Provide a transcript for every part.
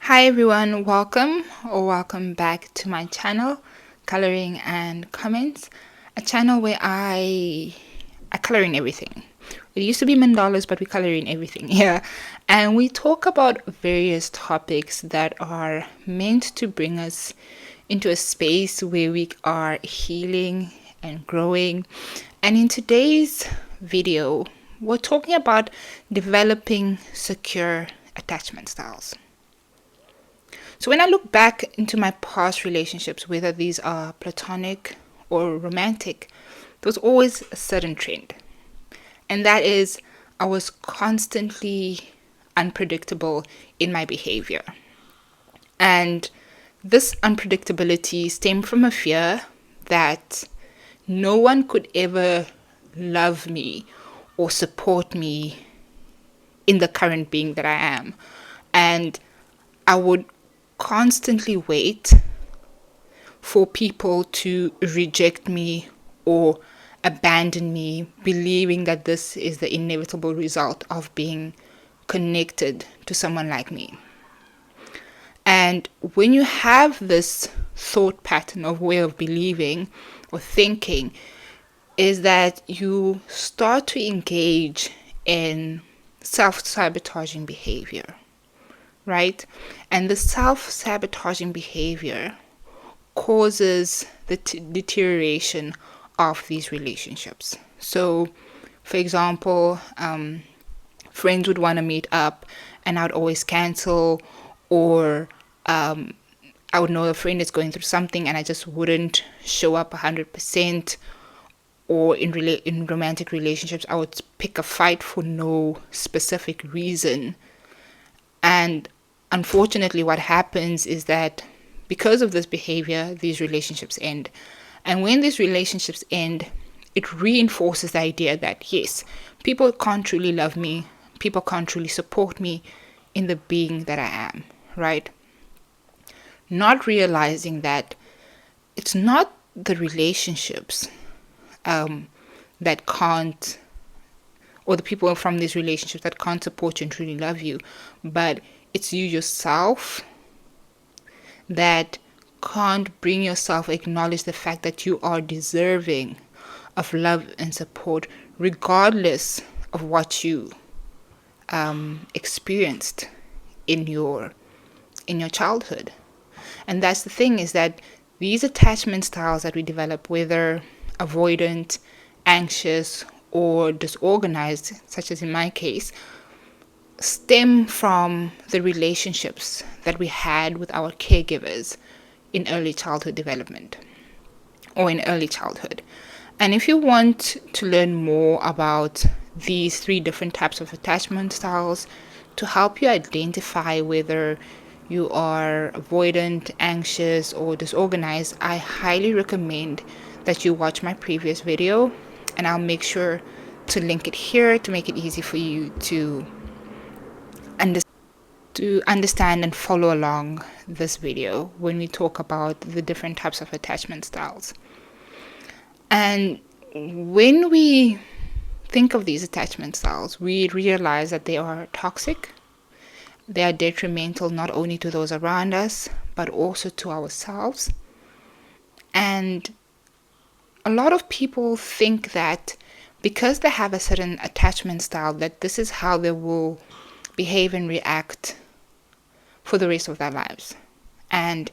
Hi everyone, welcome back to my channel, Coloring and Comments, a channel where I color in everything. It used to be mandalas, but we color in everything here. And we talk about various topics that are meant to bring us into a space where we are healing and growing. And in today's video, we're talking about developing secure attachment styles. So when I look back into my past relationships, whether these are platonic or romantic, there was always a certain trend. And that is, I was constantly unpredictable in my behavior. And this unpredictability stemmed from a fear that no one could ever love me or support me in the current being that I am. And I would constantly wait for people to reject me or abandon me, believing that this is the inevitable result of being connected to someone like me. And when you have this thought pattern of way of believing or thinking, is that you start to engage in self-sabotaging behavior, right? And the self-sabotaging behavior causes the deterioration of these relationships. So, for example, friends would want to meet up and I would always cancel, or I would know a friend is going through something and I just wouldn't show up 100%. Or in romantic relationships, I would pick a fight for no specific reason. And unfortunately, what happens is that because of this behavior, these relationships end. And when these relationships end, it reinforces the idea that yes, people can't truly love me, people can't truly support me in the being that I am, right? Not realizing that it's not the relationships that can't, or the people from these relationships that can't support you and truly love you, but it's you yourself that can't bring yourself acknowledge the fact that you are deserving of love and support regardless of what you experienced in your childhood. And that's the thing, is that these attachment styles that we develop, whether avoidant, anxious, or disorganized, such as in my case, stem from the relationships that we had with our caregivers in early childhood development or in early childhood. And if you want to learn more about these three different types of attachment styles to help you identify whether you are avoidant, anxious, or disorganized, I highly recommend that you watch my previous video, and I'll make sure to link it here to make it easy for you to understand and follow along this video when we talk about the different types of attachment styles. And when we think of these attachment styles, we realize that they are toxic. They are detrimental not only to those around us, but also to ourselves. And a lot of people think that because they have a certain attachment style, that this is how they will behave and react for the rest of their lives. And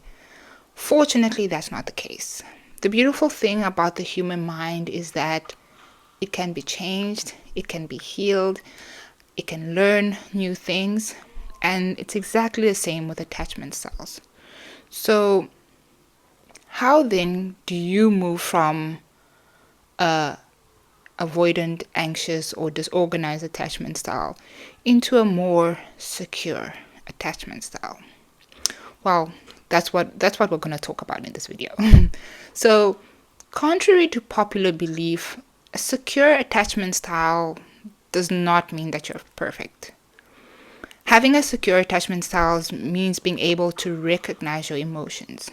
fortunately, that's not the case. The beautiful thing about the human mind is that it can be changed, it can be healed, it can learn new things, and it's exactly the same with attachment styles. So, how then do you move from a avoidant, anxious, or disorganized attachment style into a more secure attachment style? Well, that's what we're going to talk about in this video. So, contrary to popular belief, a secure attachment style does not mean that you're perfect. Having a secure attachment style means being able to recognize your emotions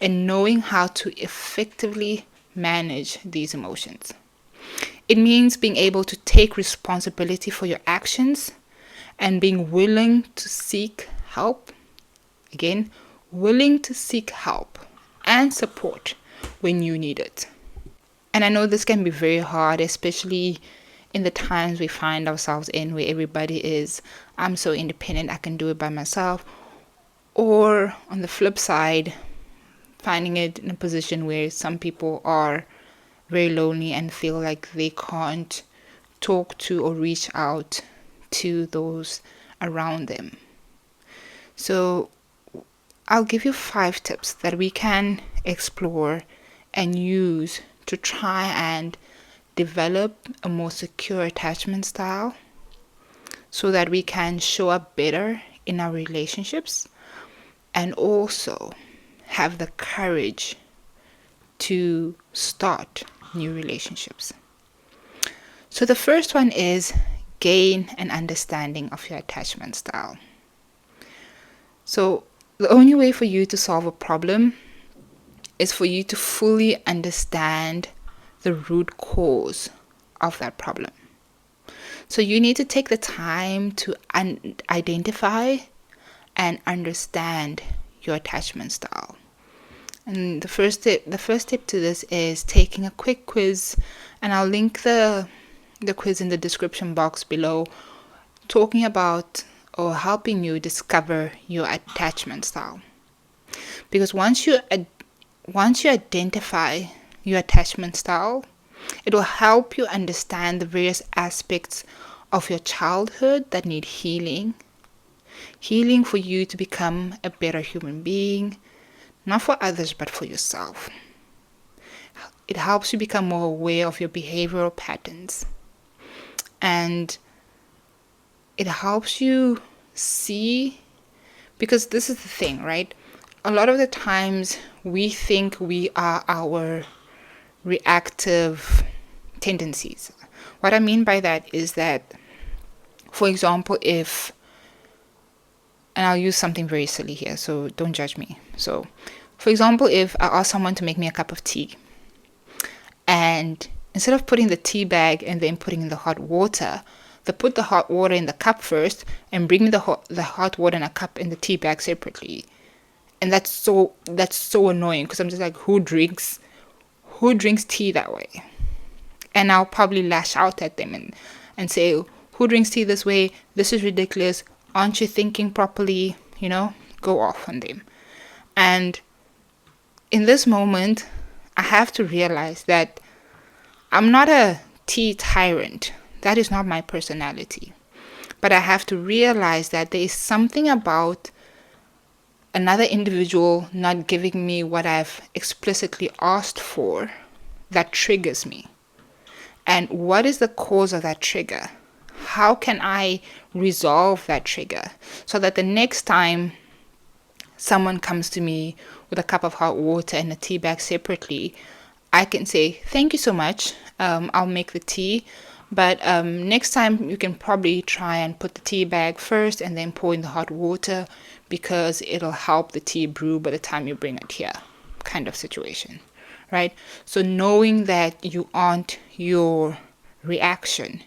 and knowing how to effectively manage these emotions. It means being able to take responsibility for your actions and being willing to seek help Again, willing to seek help and support when you need it. And I know this can be very hard, especially in the times we find ourselves in where everybody is, I'm so independent, I can do it by myself. Or on the flip side, finding it in a position where some people are very lonely and feel like they can't talk to or reach out to those around them. So I'll give you 5 tips that we can explore and use to try and develop a more secure attachment style so that we can show up better in our relationships and also have the courage to start new relationships. So the first one is gain an understanding of your attachment style. So the only way for you to solve a problem is for you to fully understand the root cause of that problem. So you need to take the time to identify and understand your attachment style. And the first tip to this is taking a quick quiz, and I'll link the quiz in the description box below, talking about or helping you discover your attachment style. Because once you identify your attachment style, it will help you understand the various aspects of your childhood that need healing for you to become a better human being, not for others but for yourself. It helps you become more aware of your behavioral patterns, and it helps you see, because this is the thing, right? A lot of the times we think we are our reactive tendencies. What I mean by that is that, for example, and I'll use something very silly here, so don't judge me. So, for example, if I ask someone to make me a cup of tea, and instead of putting the tea bag and then putting in the hot water, they put the hot water in the cup first and bring me the hot water in a cup in the tea bag separately. And that's so annoying, because I'm just like, who drinks tea that way? And I'll probably lash out at them and say, who drinks tea this way? This is ridiculous. Aren't you thinking properly? Go off on them. And in this moment, I have to realize that I'm not a tea tyrant. That is not my personality. But I have to realize that there is something about another individual not giving me what I've explicitly asked for that triggers me. And what is the cause of that trigger? How can I resolve that trigger so that the next time someone comes to me with a cup of hot water and a tea bag separately, I can say, thank you so much, I'll make the tea, but next time you can probably try and put the tea bag first and then pour in the hot water, because it'll help the tea brew by the time you bring it here, kind of situation, right? So knowing that you aren't your reaction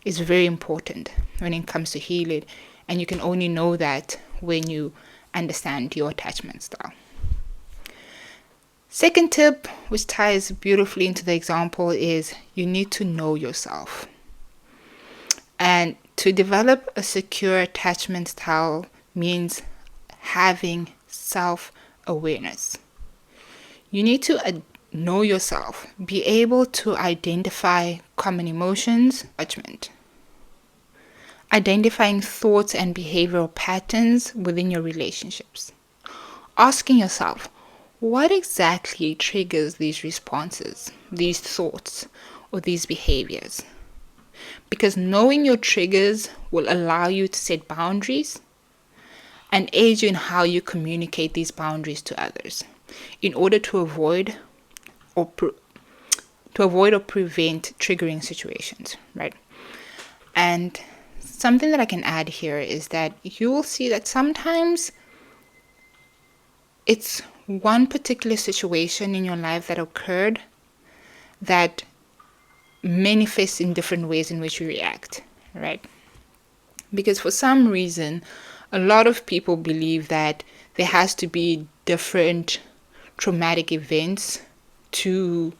is very important when it comes to healing, and you can only know that when you understand your attachment style. Second tip, which ties beautifully into the example, is you need to know yourself. And to develop a secure attachment style means having self-awareness. You need to know yourself, be able to identify common emotions, judgment, identifying thoughts and behavioral patterns within your relationships, asking yourself, what exactly triggers these responses, these thoughts, or these behaviors? Because knowing your triggers will allow you to set boundaries and aid you in how you communicate these boundaries to others in order to avoid or prevent triggering situations, right? And something that I can add here is that you will see that sometimes it's one particular situation in your life that occurred that manifests in different ways in which you react, right? Because for some reason, a lot of people believe that there has to be different traumatic events to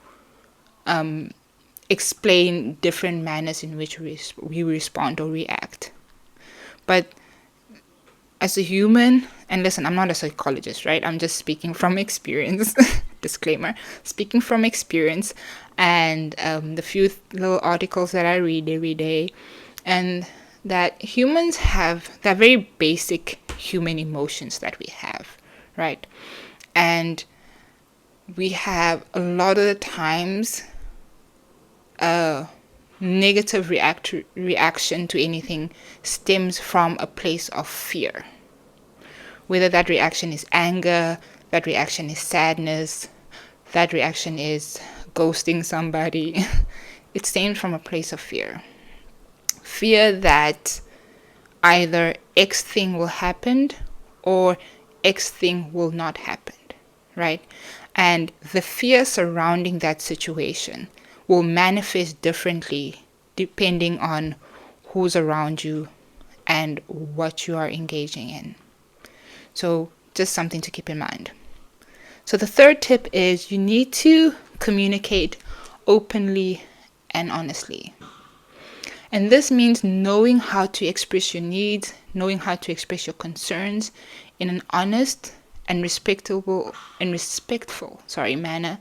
explain different manners in which we respond or react. But as a human, and listen, I'm not a psychologist, right? I'm just speaking from experience. Disclaimer, speaking from experience and the few little articles that I read every day, and that humans have that very basic human emotions that we have, right? And we have a lot of the times a negative reaction to anything stems from a place of fear. Whether that reaction is anger, that reaction is sadness, that reaction is ghosting somebody, it stems from a place of fear. Fear that either X thing will happen or X thing will not happen, right? And the fear surrounding that situation will manifest differently depending on who's around you and what you are engaging in. So just something to keep in mind. So the third tip is you need to communicate openly and honestly. And this means knowing how to express your needs, knowing how to express your concerns in an honest and respectful manner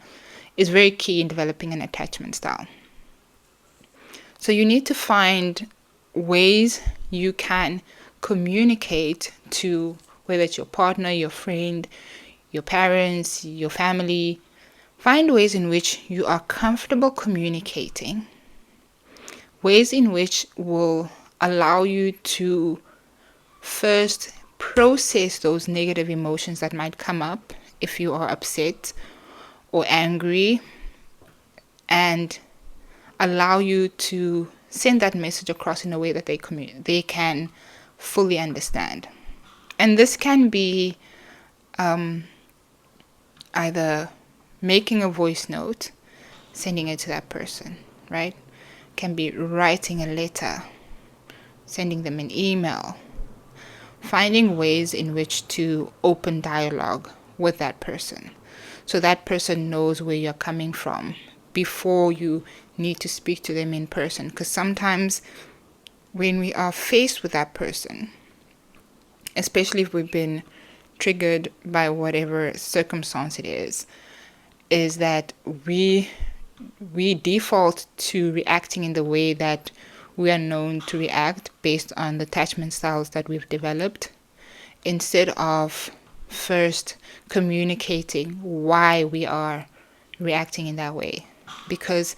is very key in developing an attachment style. So you need to find ways you can communicate to, whether it's your partner, your friend, your parents, your family. Find ways in which you are comfortable communicating, ways in which will allow you to first process those negative emotions that might come up if you are upset or angry, and allow you to send that message across in a way that they can fully understand. And this can be either making a voice note, sending it to that person, right? Can be writing a letter, sending them an email, finding ways in which to open dialogue with that person so that person knows where you're coming from before you need to speak to them in person. Because sometimes when we are faced with that person, especially if we've been triggered by whatever circumstance it is that we default to reacting in the way that we are known to react based on the attachment styles that we've developed, instead of first communicating why we are reacting in that way. Because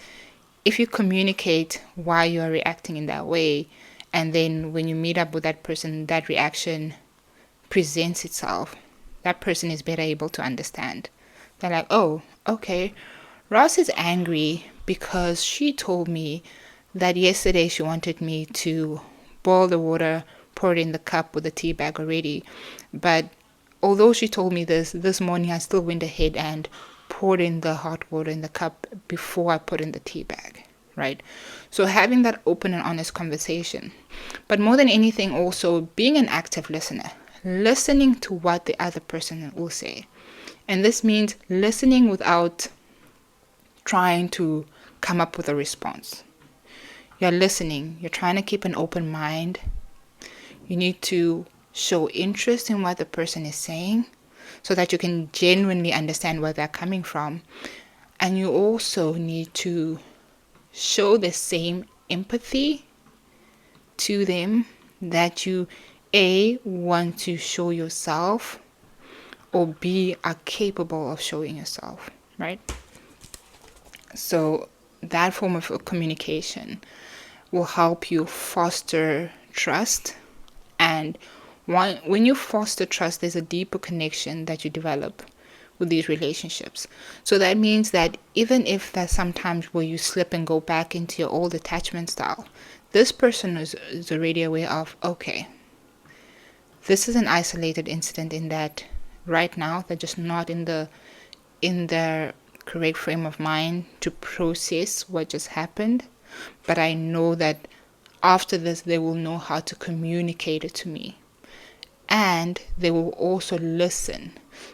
if you communicate why you are reacting in that way, and then when you meet up with that person, that reaction presents itself, that person is better able to understand. They're like, oh, okay, Ross is angry because she told me that yesterday she wanted me to boil the water, pour it in the cup with the tea bag already. But although she told me this morning I still went ahead and poured in the hot water in the cup before I put in the tea bag, right? So having that open and honest conversation. But more than anything, also being an active listener, listening to what the other person will say. And this means listening without trying to come up with a response. You're listening. You're trying to keep an open mind. You need to show interest in what the person is saying so that you can genuinely understand where they're coming from. And you also need to show the same empathy to them that you A, want to show yourself, or B, are capable of showing yourself, right? So that form of communication will help you foster trust. And when you foster trust, there's a deeper connection that you develop with these relationships. So that means that even if there's sometimes where you slip and go back into your old attachment style, this person is already aware of, okay, this is an isolated incident in that right now they're just not in their correct frame of mind to process what just happened. But I know that after this, they will know how to communicate it to me. and they will also listen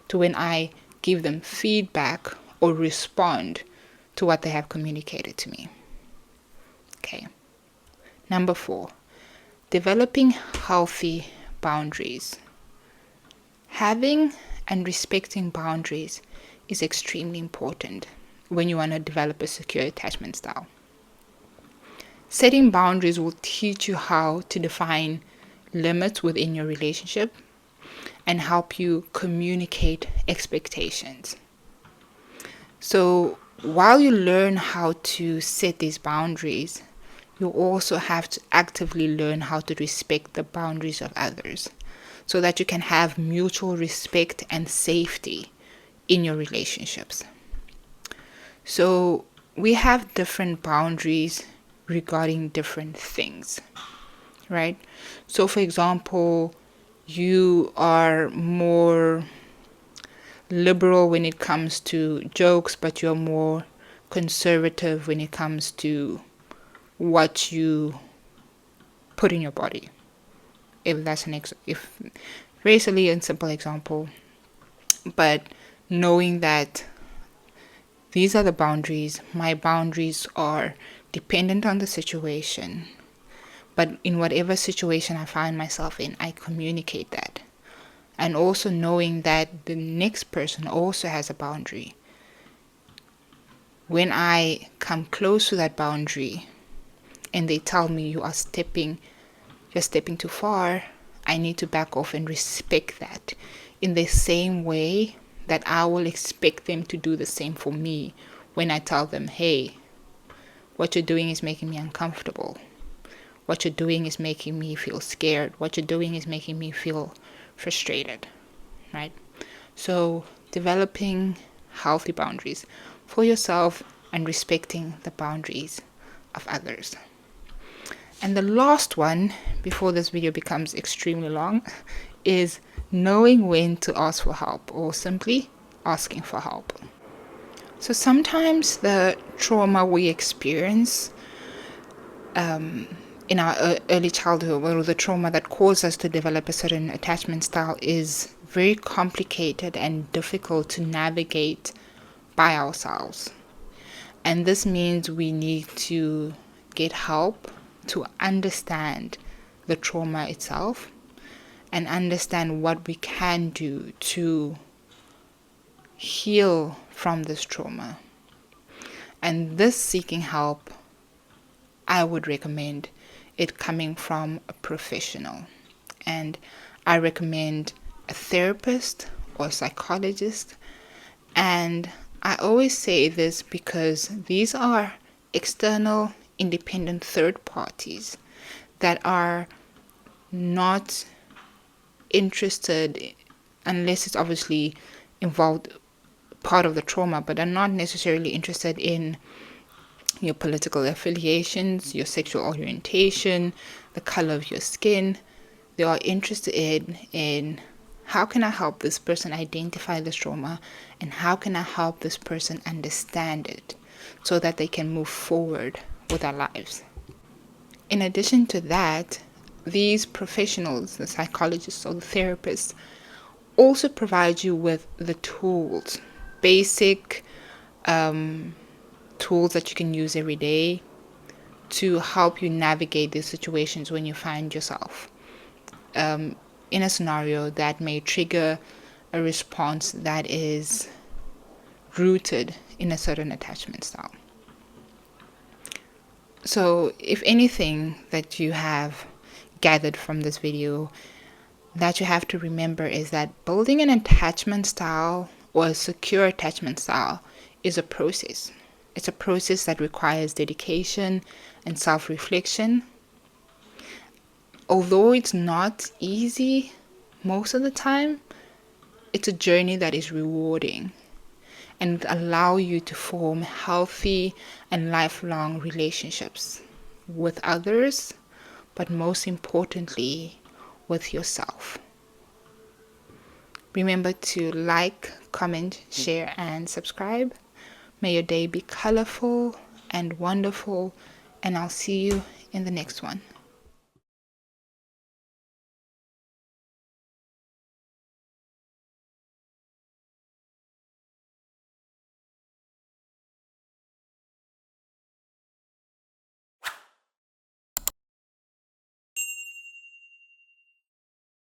to when I give them feedback or respond to what they have communicated to me. Okay. Number 4, developing healthy boundaries. Having and respecting boundaries is extremely important when you want to develop a secure attachment style. Setting boundaries will teach you how to define limits within your relationship and help you communicate expectations. So while you learn how to set these boundaries, you also have to actively learn how to respect the boundaries of others so that you can have mutual respect and safety in your relationships. So we have different boundaries regarding different things, right? So for example, you are more liberal when it comes to jokes, but you're more conservative when it comes to what you put in your body. If that's if very silly and simple example, but knowing that these are the boundaries, my boundaries are dependent on the situation, but in whatever situation I find myself in, I communicate that. And also knowing that the next person also has a boundary. When I come close to that boundary and they tell me you're stepping too far, I need to back off and respect that in the same way that I will expect them to do the same for me when I tell them, hey, what you're doing is making me uncomfortable. What you're doing is making me feel scared. What you're doing is making me feel frustrated, right? So developing healthy boundaries for yourself and respecting the boundaries of others. And the last one, before this video becomes extremely long, is knowing when to ask for help or simply asking for help. So sometimes the trauma we experience in our early childhood, or the trauma that caused us to develop a certain attachment style, is very complicated and difficult to navigate by ourselves. And this means we need to get help to understand the trauma itself and understand what we can do to heal from this trauma. And this seeking help, I would recommend it coming from a professional. And I recommend a therapist or a psychologist. And I always say this because these are external, independent third parties that are not interested, unless it's obviously involved part of the trauma, but are not necessarily interested in your political affiliations, your sexual orientation, the color of your skin. They are interested in how can I help this person identify this trauma, and how can I help this person understand it so that they can move forward with their lives. In addition to that, these professionals, the psychologists or the therapists, also provide you with the tools, basic tools that you can use every day to help you navigate these situations when you find yourself in a scenario that may trigger a response that is rooted in a certain attachment style. So if anything that you have gathered from this video that you have to remember is that building an attachment style or a secure attachment style is a process. It's a process that requires dedication and self-reflection. Although it's not easy most of the time, it's a journey that is rewarding and allow you to form healthy and lifelong relationships with others, but most importantly, with yourself. Remember to like, comment, share, and subscribe. May your day be colorful and wonderful, and I'll see you in the next one.